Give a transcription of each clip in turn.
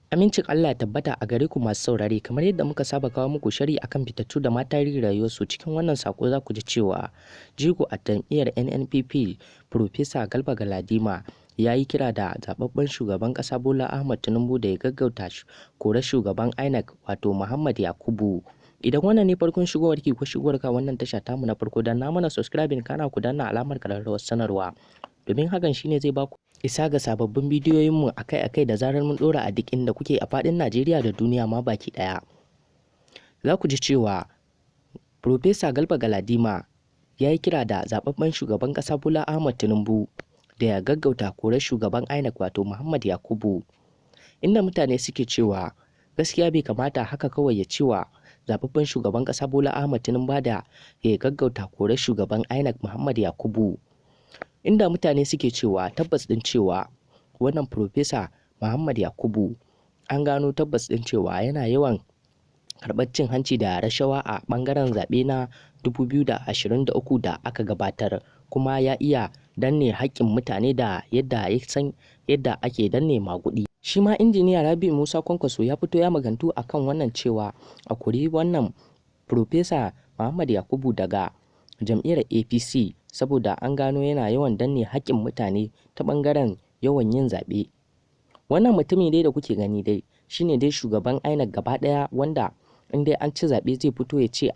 Amincin Allah ya tabbata a gare ku masu saurare, kamar yadda muka saba kawo muku shiri akan fitattu da ma tarihin rayuwarsu. Cikin wannan sako za ku ji cewa jigo a jam'iyyar NNPP Profesa Garba Galadima ya yi kira da zababben shugaban ƙasa Bola Ahmed Tinubu da ya gaggauta kore shugaban INEC wato Muhammad Yakubu. Idan wannan ne farkon shigowar ki ko shigowar ka wannan tasha tamu na farko, dan na mana subscribing kana ku danna alamar ƙararrawar sanarwa, domin hakan shine zai baku isa ga sababbin bidiyoyinmu akai-akai da zarar mun dora a duk inda kuke a faɗin Najeriya da duniya ma baki ɗaya. Za ku ji cewa Profesa Garba Galadima ya yi kira da zababben shugaban ƙasa Bola Ahmed Tinubu da ya gaggauta kore shugaban INEC wato Muhammad Yakubu, inda mutane suke cewa gaskiya bai kamata haka kawai ya cewa zababben shugaban ƙasa Bola Ahmed Tinubu da ya gaggauta kore shugaban INEC Muhammad Yakubu. Inda mutane suke cewa tabbas din cewa wannan Profesa Muhammad Yakubu an gano tabbas din cewa yana yawan karɓar cin hanci da rashawa a ɓangaren zaɓe na 2023 da aka gabatar, kuma ya iya danne haƙƙin mutane da yadda ya san yadda ake danne maguɗi. Shi ma injiniya Rabi'u Musa Kwankwaso ya fito ya magantu akan wannan cewa a kori wannan Profesa Muhammad Yakubu daga jam'iyyar APC saboda an gano yana yawan danne haƙƙin mutane ta ɓangaren yawan yin zaɓe. Wannan mutumin dai da kuke gani dai shine dai shugaban INEC gaba ɗaya, wanda in dai an ci zaɓe zai fito ya ce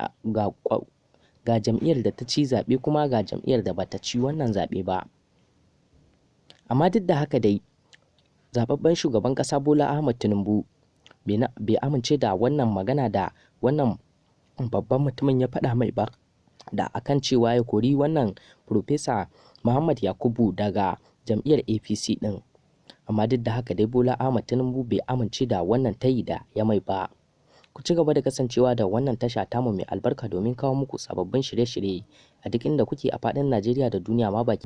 ga jam'iyyar da ta ci zaɓe kuma ga jam'iyyar da bata ci wannan zaɓe ba. Amma duk da haka dai zababben shugaban ƙasa Bola Ahmed Tinubu bai amince da wannan magana da wannan babban mutumin ya faɗa mai ba, da akan cewa ya kori wannan Profesa Muhammad Yakubu daga jam'iyyar APC ɗin. Amma duk da haka dai Bola Ahmed Tinubu bai amince da wannan tayi da ya mai ba. Ku ci gaba da kasancewa da wannan tasha tamu mai albarka domin kawo muku sababbin shirye-shirye a duk inda kuke a faɗin Najeriya da duniya ma baki.